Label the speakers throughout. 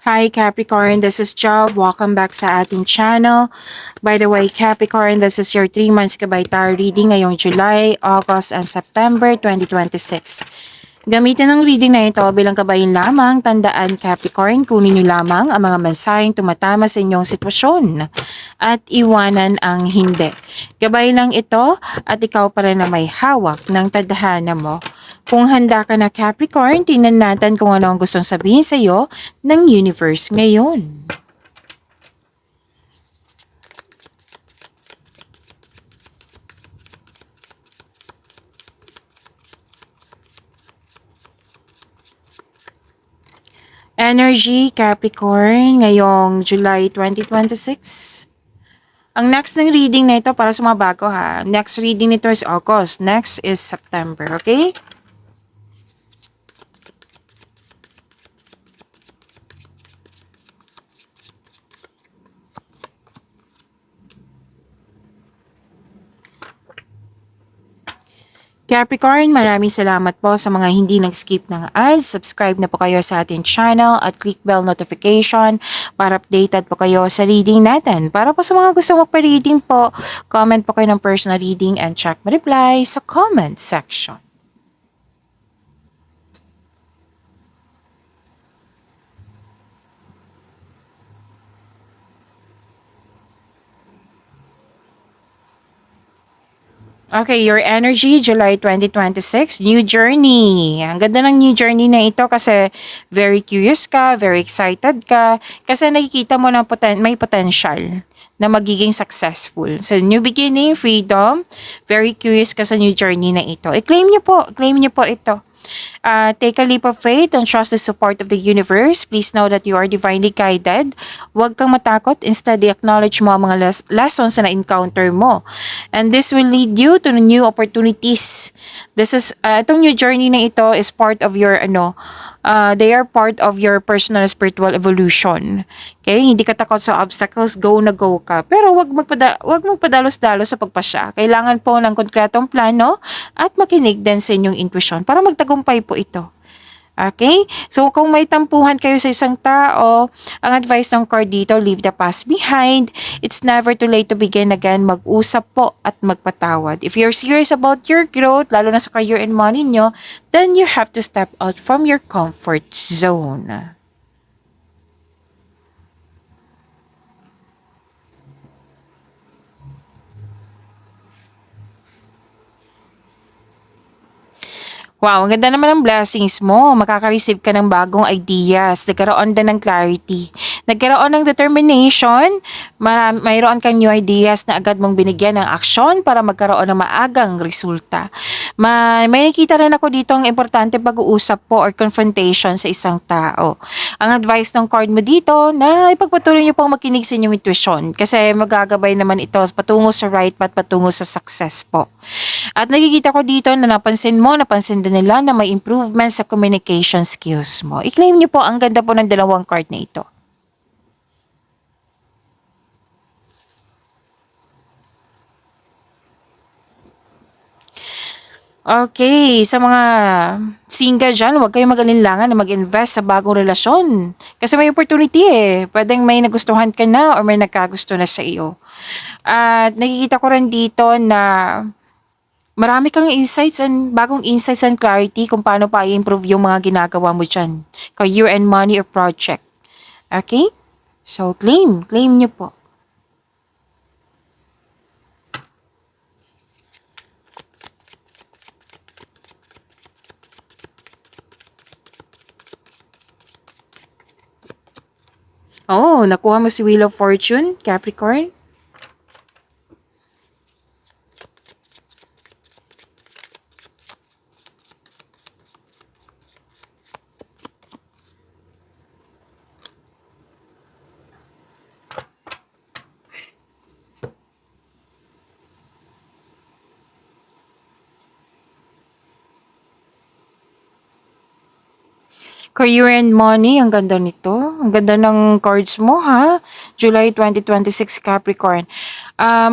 Speaker 1: Hi Capricorn, this is Job. Welcome back sa ating channel. By the way, Capricorn, this is your 3 months Gabay Tarot reading ngayong July, August, and September 2026. Gamitin ang reading na ito bilang kabayin lamang. Tandaan Capricorn, kunin niyo lamang ang mga mensaheng tumatama sa inyong sitwasyon at iwanan ang hindi. Gabay lang ito at ikaw pa rin na may hawak ng tadhana mo. Kung handa ka na Capricorn, tingnan natin kung ano ang gustong sabihin sa iyo ng universe ngayon. Energy Capricorn ngayong July 2026. Ang next ng reading na ito para sa mga bago ha. Next reading nito is August. Next is September, okay? Capricorn, maraming salamat po sa mga hindi nag-skip ng ads. Subscribe na po kayo sa ating channel at click bell notification para updated po kayo sa reading natin. Para po sa mga gusto magpa-reading po, comment po kayo ng personal reading and check my reply sa comment section. Okay, your energy, July 2026, new journey. Ang ganda ng new journey na ito kasi very curious ka, very excited ka, kasi nakikita mo na may potential na magiging successful. So, new beginning, freedom, very curious ka sa new journey na ito. I-claim niyo po ito. Take a leap of faith and trust the support of the universe. Please know that you are divinely guided. Huwag kang matakot. Instead, acknowledge mo ang mga lessons na na-encounter mo. And this will lead you to new opportunities. Itong new journey na ito is part of your, they are part of your personal spiritual evolution. Okay? Hindi ka takot sa obstacles, go na go ka. Pero wag magpadalos-dalos sa pagpasya. Kailangan po ng konkretong plano at makinig din sa inyong intuition para magtagumpay po ito. Okay? So, kung may tampuhan kayo sa isang tao, ang advice ng card dito, leave the past behind. It's never too late to begin again. Mag-usap po at magpatawad. If you're serious about your growth, lalo na sa career and money nyo, then you have to step out from your comfort zone. Wow, ang ganda naman ng blessings mo. Makaka-receive ka ng bagong ideas. Nagkaroon din ng clarity. Nagkaroon ng determination. Mayroon kang new ideas na agad mong binigyan ng aksyon para magkaroon ng maagang resulta. May nakita rin ako dito ang importante pag-uusap po or confrontation sa isang tao. Ang advice ng card mo dito na ipagpatuloy niyo pong makinig sa inyong intuition kasi magagabay naman ito patungo sa right path, patungo sa success po. At nakikita ko dito na napansin din nila na may improvement sa communication skills mo. I-claim niyo po, ang ganda po ng dalawang card na ito. Okay, sa mga single dyan, huwag kayong mag-alinlangan na mag-invest sa bagong relasyon. Kasi may opportunity Pwedeng may nagustuhan ka na or may nagkagusto na sa iyo. At nakikita ko rin dito na marami kang bagong insights and clarity kung paano pa i-improve yung mga ginagawa mo dyan. Career and money or project. Okay? So, claim nyo po. Oh, nakuha mo si Wheel of Fortune, Capricorn? Career and money, ang ganda nito. Ang ganda ng cards mo, ha? July 2026, Capricorn.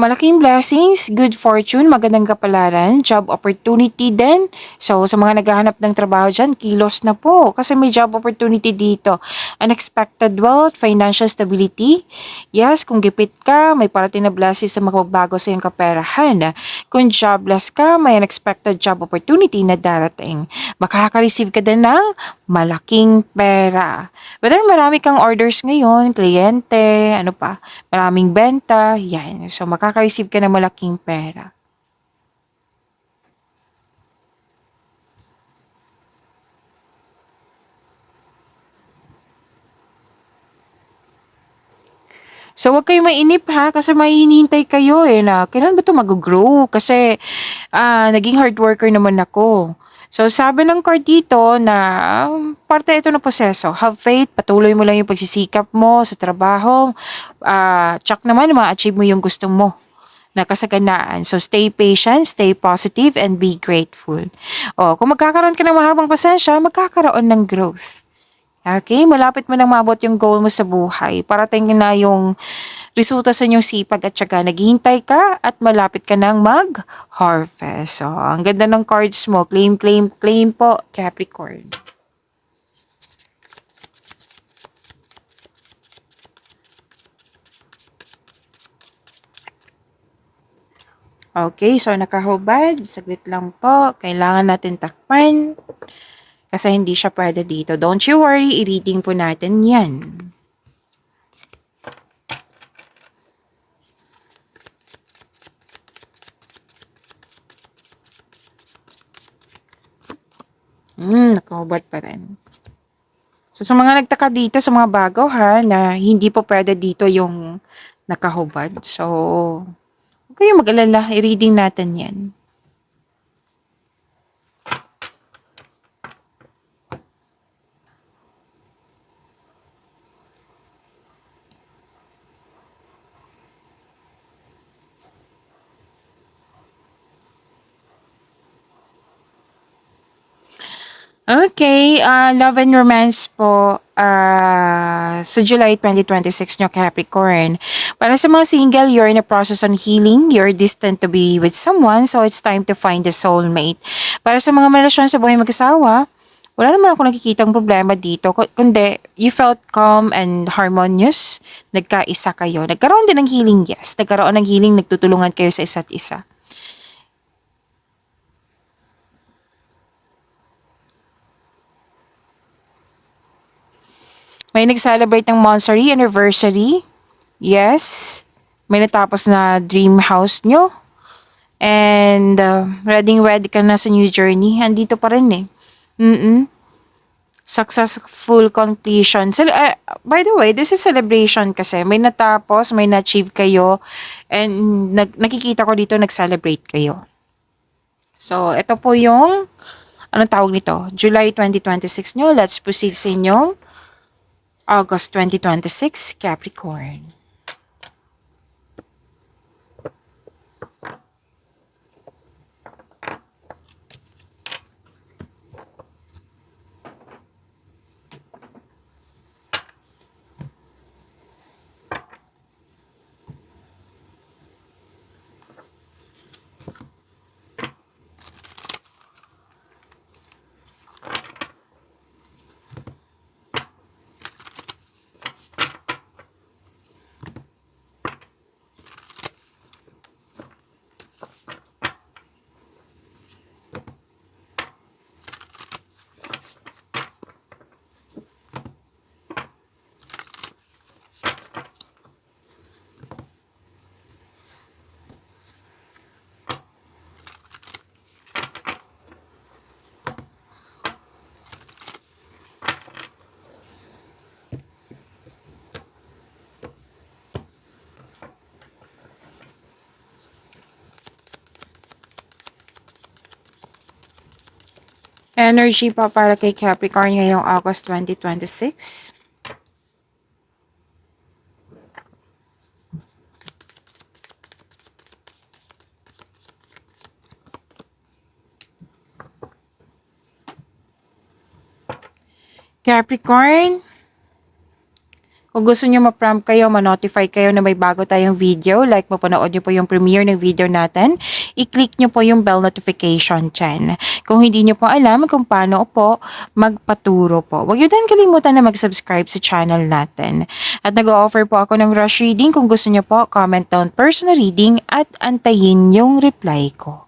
Speaker 1: Malaking blessings, good fortune, magandang kapalaran, job opportunity din. So, sa mga naghahanap ng trabaho dyan, kilos na po. Kasi may job opportunity dito. Unexpected wealth, financial stability. Yes, kung gipit ka, may parating na blessings na magbabago sa iyong kaperahan. Kung jobless ka, may unexpected job opportunity na darating. Makaka-receive ka din ng malaking pera. Whether marami kang orders ngayon, kliyente, ano pa, maraming benta, yan. So, makaka-receive ka ng malaking pera. So, wag kayong mainip ha, kasi may hinihintay kayo na kailan ba ito mag-grow? Kasi, naging hard worker naman ako. So, sabi ng card dito na parte ito ng proseso. Have faith, patuloy mo lang yung pagsisikap mo sa trabaho. Tsak naman ma-achieve mo yung gusto mo na kasaganaan. So, stay patient, stay positive, and be grateful. O, kung magkakaroon ka ng mahabang pasensya, magkakaroon ng growth. Okay, malapit mo nang maabot yung goal mo sa buhay. Parating na yung resulta sa inyong sipag at syaga. Naghihintay ka at malapit ka nang mag-harvest. So, ang ganda ng cards mo. Claim, claim, claim po, Capricorn. Okay, so nakahubad. Saglit lang po. Kailangan natin takpan. Kasi hindi siya pwede dito. Don't you worry, i-reading po natin yan. Nakahubad pa rin. So, sa mga nagtaka dito, sa mga bago ha, na hindi po pwede dito yung nakahubad. So, huwag kayong mag-alala, i-reading natin yan. Okay, love and romance po sa July 2026 nyo, Capricorn. Para sa mga single, you're in a process on healing. You're distant to be with someone, so it's time to find a soulmate. Para sa mga relasyon sa buhay mag-asawa, wala naman ako nakikitang problema dito, kundi you felt calm and harmonious, nagkaisa kayo. Nagkaroon din ng healing, yes. Nagkaroon ng healing, nagtutulungan kayo sa isa't isa. May nag-celebrate ng monthsary anniversary. Yes. May natapos na dream house nyo. And ready ka na sa new journey. Andito pa rin eh. Successful completion. By the way, this is celebration kasi. May natapos, may na-achieve kayo. And nakikita ko dito nag-celebrate kayo. So, ito po yung, anong tawag nito? July 2026 nyo. Let's proceed sa inyong August 2026, Capricorn. Energy pa para kay Capricorn ngayong August 2026. Capricorn, kung gusto nyo ma-prompt kayo, ma-notify kayo na may bago tayong video, like mapanood nyo po yung premiere ng video natin, i-click nyo po yung bell notification dyan. Kung hindi nyo po alam kung paano po magpaturo po, huwag nyo din kalimutan na mag-subscribe sa channel natin. At nag-o-offer po ako ng rush reading. Kung gusto nyo po, comment down personal reading at antayin yung reply ko.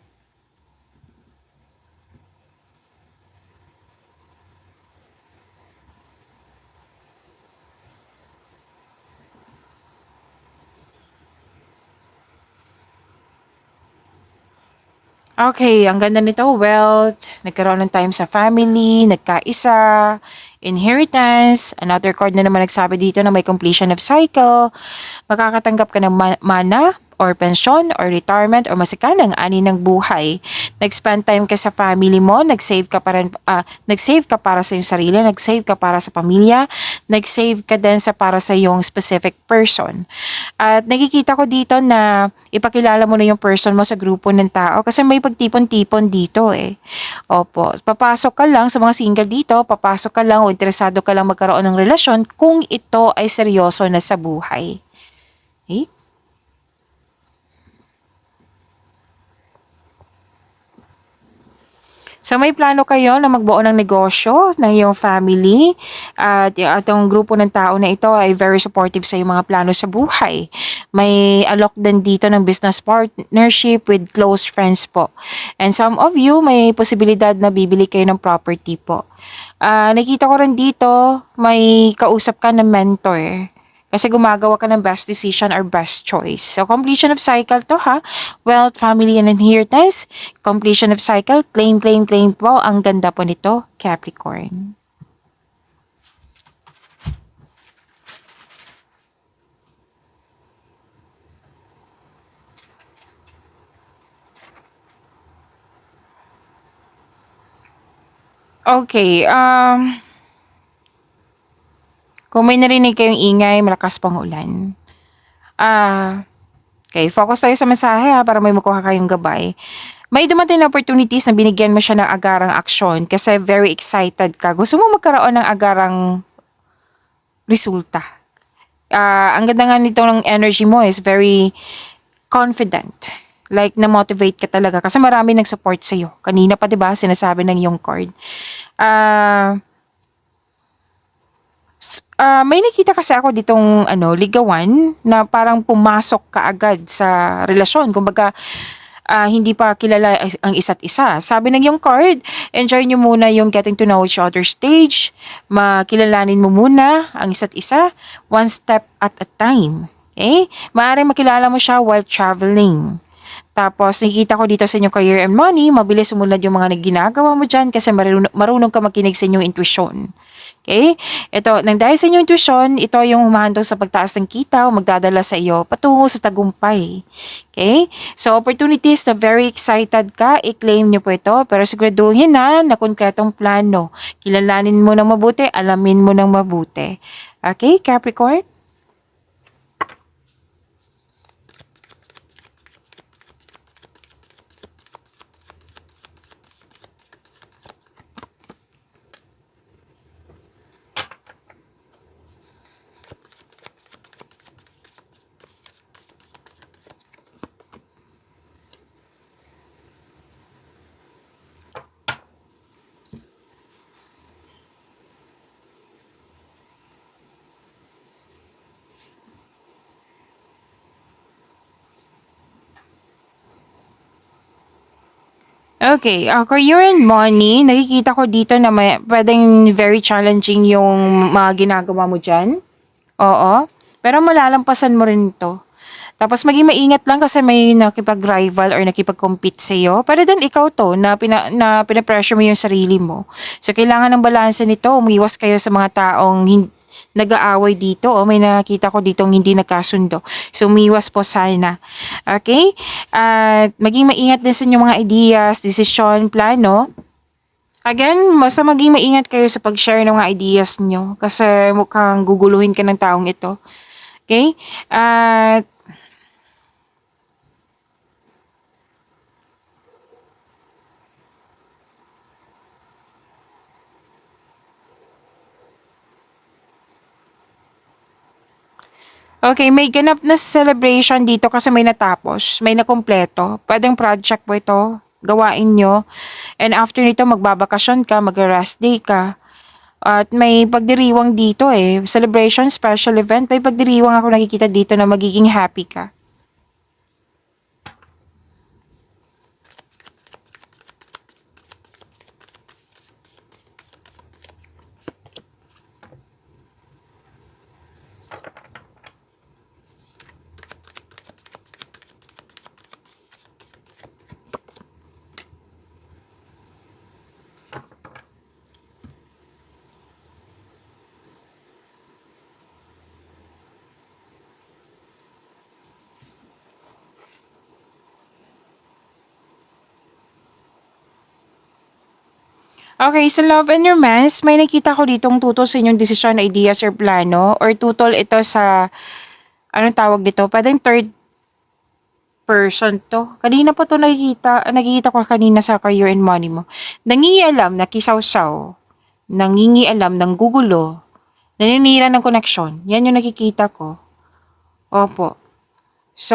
Speaker 1: Okay, ang ganda nito, wealth, nagkaroon ng time sa family, nagkaisa, inheritance, another card na naman nagsabi dito na may completion of cycle, makakatanggap ka ng mana, or pensyon, or retirement, or masikanang ani ng buhay. Nag-spend time ka sa family mo, nag-save ka pa rin, nag-save ka para sa iyong sarili, nag-save ka para sa pamilya, nag-save ka din sa para sa iyong specific person. At nakikita ko dito na ipakilala mo na yung person mo sa grupo ng tao kasi may pagtipon-tipon dito eh. Opo, papasok ka lang sa mga single dito, papasok ka lang o interesado ka lang magkaroon ng relasyon kung ito ay seryoso na sa buhay. Okay? So may plano kayo na magbuo ng negosyo ng iyong family at itong grupo ng tao na ito ay very supportive sa iyong mga plano sa buhay. May alok din dito ng business partnership with close friends po. And some of you may posibilidad na bibili kayo ng property po. Nakita ko rin dito may kausap ka ng mentor. Kasi gumagawa ka ng best decision or best choice. So, completion of cycle to ha. Wealth, family, and inheritance. Completion of cycle. Claim, claim, claim po. Ang ganda po nito, Capricorn. Okay, kung may narinig kayong ingay, malakas pang ulan. Okay, focus tayo sa mensahe ha, para may makuha kayong gabay. May dumating na opportunities na binigyan mo siya ng agarang aksyon kasi very excited ka. Gusto mo magkaroon ng agarang resulta. Ang ganda nga nito ng energy mo is very confident. Like, na-motivate ka talaga kasi marami nag-support sa'yo. Kanina pa, di ba, sinasabi ng yung card. May nakita kasi ako ditong ligawan na parang pumasok ka agad sa relasyon. Kumbaga, hindi pa kilala ang isa't isa. Sabi ng yung card, enjoy nyo muna yung getting to know each other stage. Makilalanin mo muna ang isa't isa, one step at a time. Okay? Maaaring makilala mo siya while traveling. Tapos, nakikita ko dito sa inyong career and money, mabilis sumunod yung mga ginagawa mo dyan kasi marunong ka makinig sa inyong intuition. Okay? Ito, nang dahil sa inyong intuition, ito yung humahandog sa pagtaas ng kita o magdadala sa iyo patungo sa tagumpay. Okay? So, opportunities na very excited ka, i-claim nyo po ito, pero siguraduhin na konkretong plano. Kilalanin mo ng mabuti, alamin mo ng mabuti. Okay, Capricorn? Okay, career and money, nakikita ko dito na pwedeng very challenging yung mga ginagawa mo dyan. Oo, pero malalampasan mo rin to. Tapos maging maingat lang kasi may nakipag-rival or nakipag-compete sa'yo. Pero then ikaw to, na pinapressure mo yung sarili mo. So kailangan ng balanse nito, umiwas kayo sa mga taong nag-aaway dito o may nakita ko ditong hindi nagkasundo. So, umiwas po sana. Okay? At maging maingat din sa inyong mga ideas, decision, plano. Again, basta maging maingat kayo sa pag-share ng mga ideas nyo kasi mukhang guguluhin ka ng taong ito. Okay? At Okay, may ganap na celebration dito kasi may natapos, may nakumpleto. Pwedeng project po ito, gawain nyo. And after nito, magbabakasyon ka, mag-rest day ka. At may pagdiriwang dito eh. Celebration, special event. May pagdiriwang ako nakikita dito na magiging happy ka. Okay, sa love and romance, may nakita ko ditong tutol sa inyong desisyon, ideas, or plano, or tutol ito sa, anong tawag dito? Pwedeng third person to. Kanina pa to nakikita ko kanina sa career and money mo. Nangingialam, nakisawsaw, nangingialam, ng gugulo, naninira ng koneksyon. Yan yung nakikita ko. Opo. So,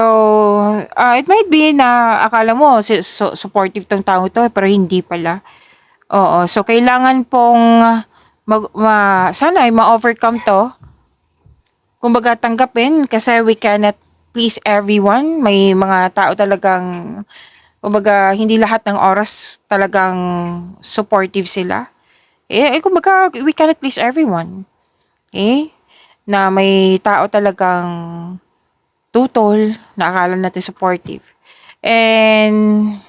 Speaker 1: it might be na akala mo supportive tong tao to, pero hindi pala. Oo, so kailangan pong sana ay ma-overcome to. Kumbaga tanggapin kasi we cannot please everyone. May mga tao talagang, kumbaga hindi lahat ng oras talagang supportive sila. Kumbaga we cannot please everyone. Na may tao talagang tutol na akala natin supportive. And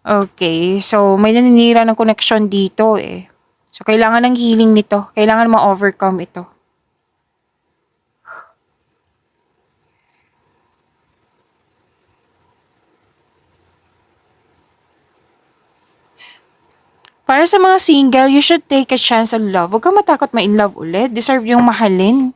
Speaker 1: okay, so may naninira ng connection dito eh. So kailangan ng healing nito. Kailangan ma-overcome ito. Para sa mga single, you should take a chance on love. Huwag kang matakot ma-in love ulit. Deserve yung mahalin.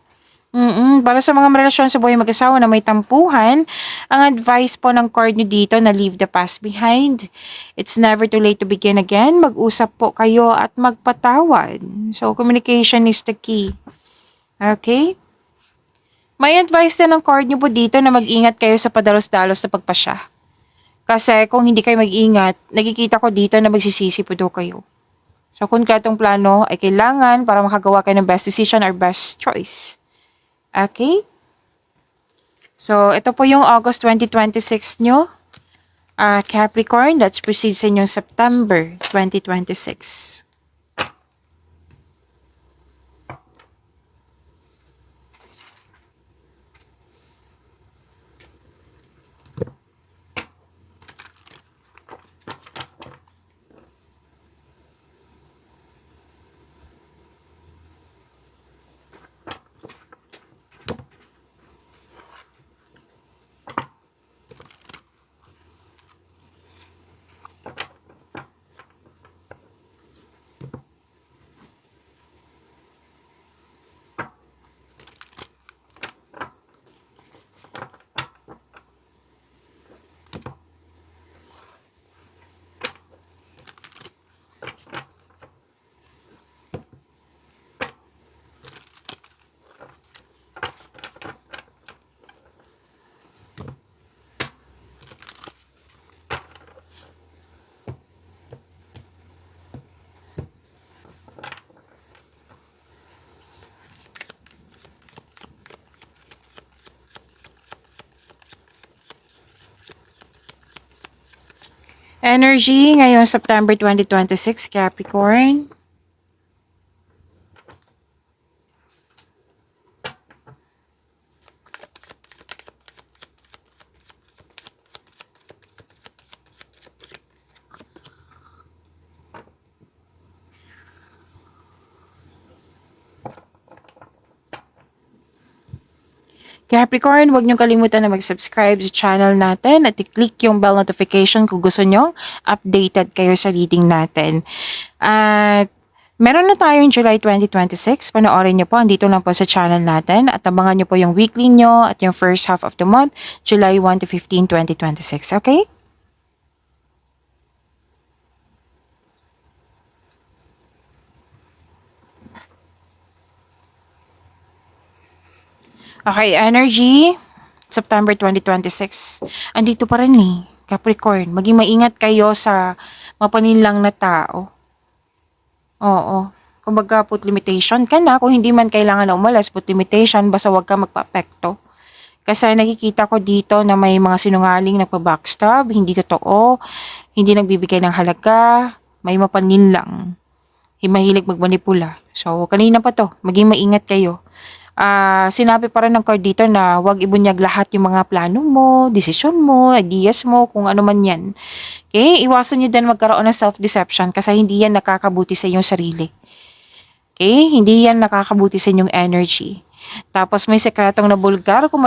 Speaker 1: Para sa mga relasyon sa buhay mag-asawa na may tampuhan, ang advice po ng card nyo dito na leave the past behind. It's never too late to begin again. Mag-usap po kayo at magpatawad. So, communication is the key. Okay? May advice din ng card nyo po dito na mag-ingat kayo sa padalos-dalos na pagpasya. Kasi kung hindi kayo mag-ingat, nakikita ko dito na magsisisi po daw kayo. So, kung katong plano ay kailangan para makagawa kayo ng best decision or best choice. Okay? So, ito po yung August 2026 nyo. Capricorn, let's proceed sa inyong September 2026. Energy ngayong September 2026, Capricorn. Capricorn, huwag niyong kalimutan na mag-subscribe sa channel natin at i-click yung bell notification kung gusto nyo updated kayo sa reading natin. At meron na tayong July 2026. Panoorin niyo po. Andito lang po sa channel natin. At abangan niyo po yung weekly nyo at yung first half of the month, July 1 to 15, 2026. Okay? Okay, energy, September 2026. Andito pa rin eh, Capricorn. Maging maingat kayo sa mapaninlang na tao. Oo. Kumbaga, put limitation ka na. Kung hindi man kailangan na umalas, put limitation, basta wag ka magpa-apekto. Kasi nakikita ko dito na may mga sinungaling nagpa-backstab, hindi totoo, hindi nagbibigay ng halaga, may mapanin lang. Mahilig magmanipula. So, kanina pa to, maging maingat kayo. Sinabi pa rin ng card dito na huwag ibunyag lahat yung mga plano mo, desisyon mo, ideas mo, kung ano man yan. Okay? Iwasan nyo din magkaroon ng self-deception kasi hindi yan nakakabuti sa inyong sarili. Okay? Hindi yan nakakabuti sa inyong energy. Tapos may sekretong nabulgar kung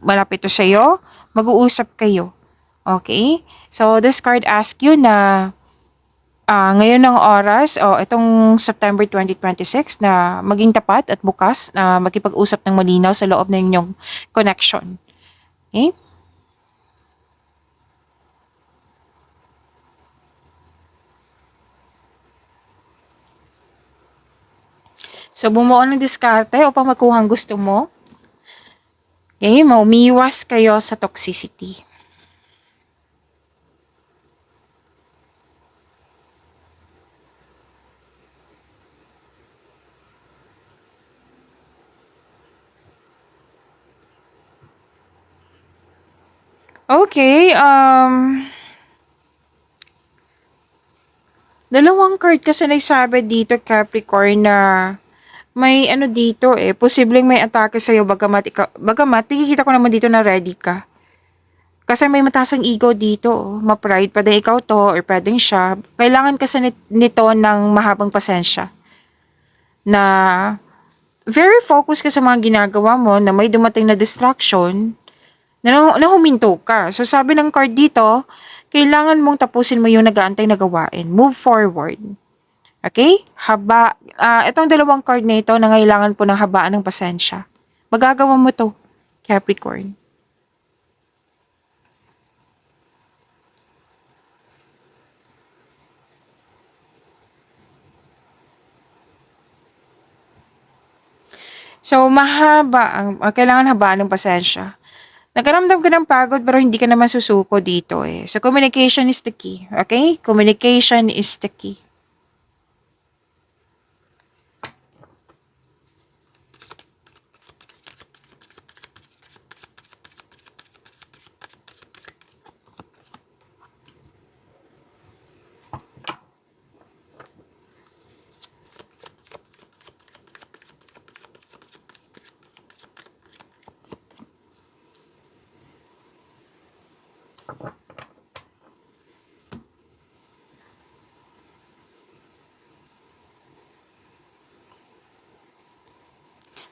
Speaker 1: malapit to sa'yo, mag-uusap kayo. Okay? So, this card asks you na ngayon ng oras o itong September 2026 na maging tapat at bukas na makipag-usap ng malinaw sa loob ng inyong connection. Okay? So, bumuo ng diskarte upang makuha ang gusto mo. Okay? Maumiwas kayo sa toxicity. Okay, dalawang card kasi nagsabi dito, Capricorn, na may ano dito posibleng may atake sa'yo bagamat nakikita ko naman dito na ready ka. Kasi may mataas ang ego dito, ma-pride, pwedeng ikaw to or pwedeng siya. Kailangan kasi nito ng mahabang pasensya. Na very focused ka sa mga ginagawa mo na may dumating na distraction na huminto ka. So sabi ng card dito, kailangan mong tapusin mo yung nag-aantay na gawain. Move forward. Okay? Itong dalawang card na ito na kailangan po ng habaan ng pasensya. Magagawa mo to, Capricorn. So, kailangan habaan ng pasensya. Nagkaramdam ka ng pagod pero hindi ka naman susuko dito eh. So, communication is the key. Okay? Communication is the key.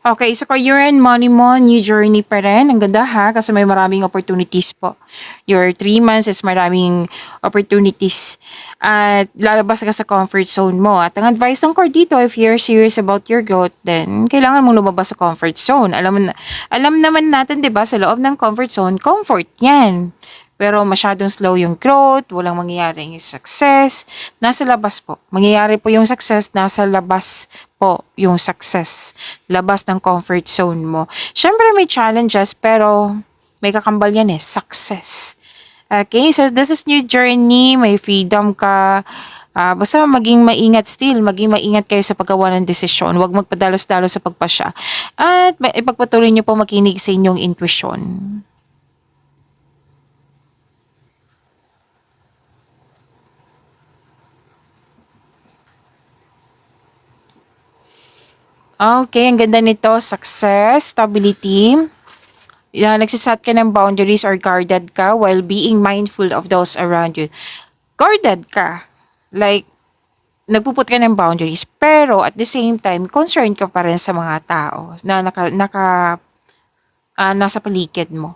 Speaker 1: Okay, so career and money mo, new journey pa rin. Ang ganda ha, kasi may maraming opportunities po. Your 3 months is maraming opportunities. At lalabas ka sa comfort zone mo. At ang advice ng card dito, if you're serious about your growth, then kailangan mong lumabas sa comfort zone. Alam naman natin, di ba, sa loob ng comfort zone, comfort yan. Pero masyadong slow yung growth, walang mangyayaring success. Nasa labas po. Mangyayari po yung success, nasa labas po yung success. Labas ng comfort zone mo. Siyempre may challenges, pero may kakambal yan success. Okay, so this is new journey, may freedom ka. Basta maging maingat still, maging maingat kayo sa paggawa ng desisyon. Huwag magpadalos-dalos sa pagpasya. At ipagpatuloy nyo po makinig sa inyong intuition. Okay, ang ganda nito. Success, stability. Nagsisat ka ng boundaries or guarded ka while being mindful of those around you. Guarded ka. Like, nagpuput ka ng boundaries. Pero at the same time, concerned ka pa rin sa mga tao na nasa paligid mo.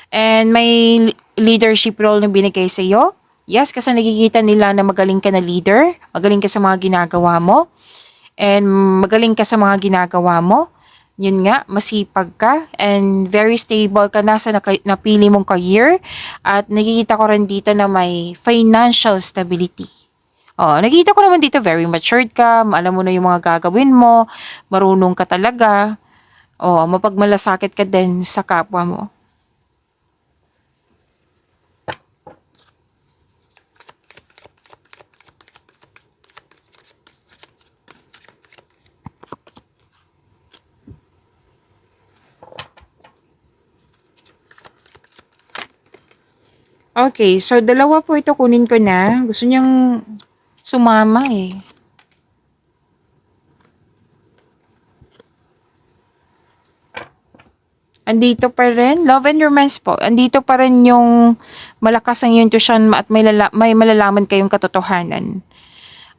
Speaker 1: And may leadership role na binigay sa iyo. Yes, kasi nakikita nila na magaling ka na leader. Magaling ka sa mga ginagawa mo. And magaling ka sa mga ginagawa mo. Yun nga, masipag ka and very stable ka na sa napili mong career. At nakikita ko rin dito na may financial stability. Nakikita ko naman dito very matured ka, alam mo na yung mga gagawin mo, marunong ka talaga. O mapagmalasakit ka din sa kapwa mo. Okay, so dalawa po ito kunin ko na. Gusto niyang sumama eh. Andito pa rin, love and romance po. Andito pa rin yung malakas ang intuition at may malalaman kayong katotohanan.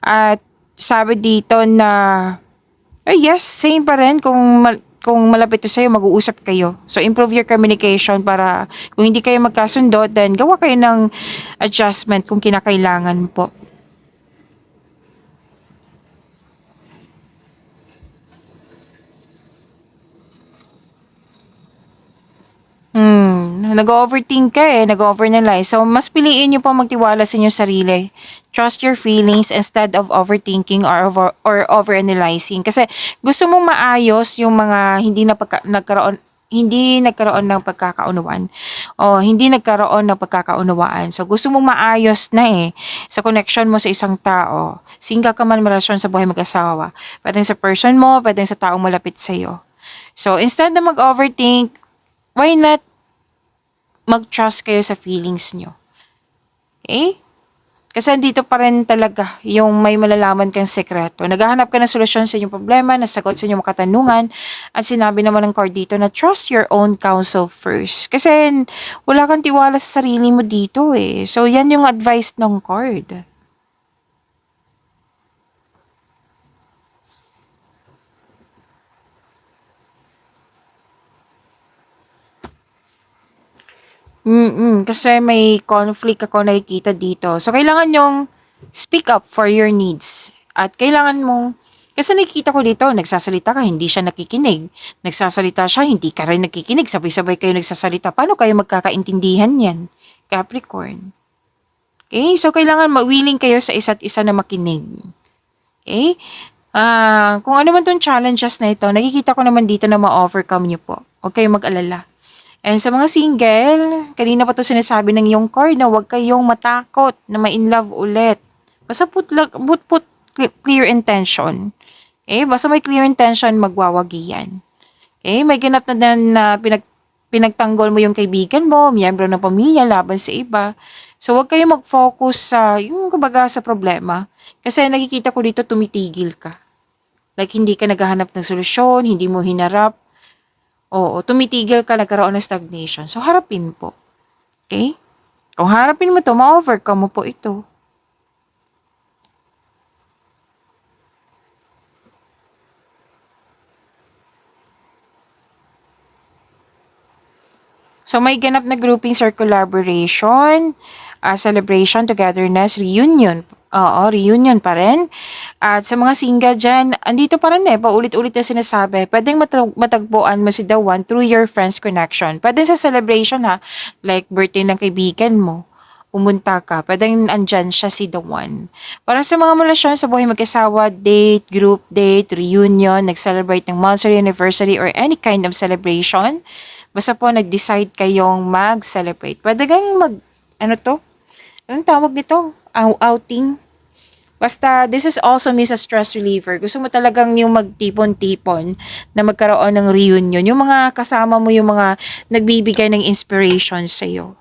Speaker 1: At sabi dito na, yes, same pa rin kung malapit to sa'yo, mag-uusap kayo. So, improve your communication para kung hindi kayo magkasundo, then gawa kayo ng adjustment kung kinakailangan po. Nag-overthink ka nag-overanalyze. So, mas piliin nyo pa magtiwala sa inyong sarili. Trust your feelings instead of overthinking or overanalyzing. Kasi gusto mong maayos yung mga hindi nagkaroon ng pagkakaunawaan o hindi nagkaroon ng pagkakaunawaan. So, gusto mong maayos na sa connection mo sa isang tao. Single ka man relasyon sa buhay mag-asawa. Pwedeng sa person mo, pwedeng sa taong malapit sa'yo. So, instead na mag-overthink, why not mag-trust kayo sa feelings nyo? Okay? Kasi dito pa rin talaga yung may malalaman kang sekreto. Naghahanap ka ng solusyon sa inyong problema, nasagot sa inyong mga katanungan, at sinabi naman ng card dito na trust your own counsel first. Kasi wala kang tiwala sa sarili mo dito So, yan yung advice ng card. Kasi may conflict ako nakikita dito. So, kailangan yung speak up for your needs. At kailangan mong, kasi nakikita ko dito, nagsasalita ka, hindi siya nakikinig. Nagsasalita siya, hindi ka rin nakikinig. Sabay-sabay kayo nagsasalita. Paano kayo magkakaintindihan yan? Capricorn. Okay? So, kailangan willing kayo sa isa't isa na makinig. Okay? Kung ano man tong challenges na ito, nakikita ko naman dito na ma-overcome niyo po. Huwag kayong mag-alala. And sa mga single, kanina pa to sinasabi ng iyong card na huwag kayong matakot na ma-in love ulit. Basta put clear intention. Okay? Basta may clear intention, magwawagi yan. Okay? May ganap na din na pinagtanggol mo yung kaibigan mo, miyembro ng pamilya, laban sa iba. So, huwag kayong mag-focus sa, yung kumbaga sa problema. Kasi nakikita ko dito, tumitigil ka. Like, hindi ka naghahanap ng solusyon, hindi mo hinarap. Oo, tumitigil ka, nagkaroon ng stagnation. So, harapin po. Okay? Kung harapin mo to, ma-overcome mo po ito. So, may ganap na groupings or collaboration, celebration, togetherness, reunion. Oo, reunion pa rin. At sa mga single dyan, andito pa rin paulit-ulit na sinasabi. Pwedeng matagpuan mo si the one through your friends connection. Pwedeng sa celebration like birthday ng kaibigan mo. Pumunta ka, pwedeng andyan siya si the one. Parang sa mga relasyon sa buhay mag-asawa, date, group date, reunion, nag-celebrate ng monthsary, anniversary, or any kind of celebration, basta po nag-decide kayong mag-celebrate. Pwede kang anong tawag nito? Outing. Basta, this is also means a stress reliever. Gusto mo talagang yung magtipon-tipon na magkaroon ng reunion. Yung mga kasama mo, yung mga nagbibigay ng inspiration sa'yo.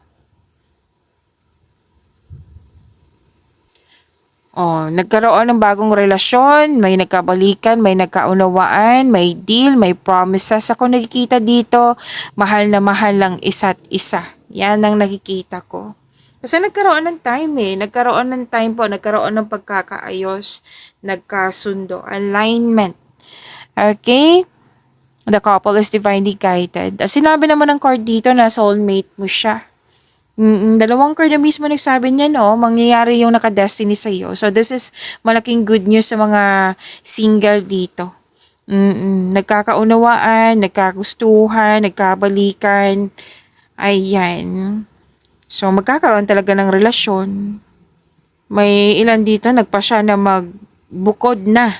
Speaker 1: Nagkaroon ng bagong relasyon, may nagkabalikan, may nagkaunawaan, may deal, may promises. Ako nakikita dito, mahal na mahal lang isa't isa. Yan ang nakikita ko. Kasi nagkaroon ng time Nagkaroon ng time po, nagkaroon ng pagkakaayos, nagkasundo, alignment. Okay? The couple is divinely guided. Sinabi naman ng card dito na soulmate mo siya. Dalawang card na mismo nagsabi niya, mangyayari yung naka-destiny sa iyo. So, this is malaking good news sa mga single dito. Nagkakaunawaan, nagkagustuhan, nagkabalikan. Ayan. So, magkakaroon talaga ng relasyon. May ilan dito, nagpa siya na magbuo na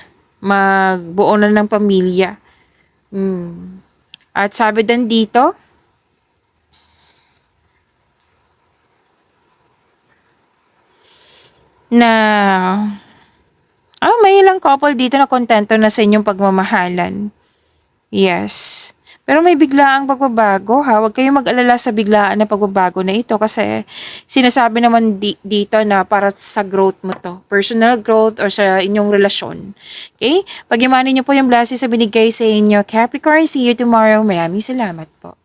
Speaker 1: ng pamilya. At sabi din dito, na may ilang couple dito na kontento na sa inyong pagmamahalan. Yes. Pero may biglaang pagbabago ha. Huwag kayong mag-alala sa biglaan na pagbabago na ito kasi sinasabi naman dito na para sa growth mo to. Personal growth or sa inyong relasyon. Okay? Pag-imanin niyo po yung blessings sa binigay sa inyo. Capricorn, see you tomorrow. Maraming salamat po.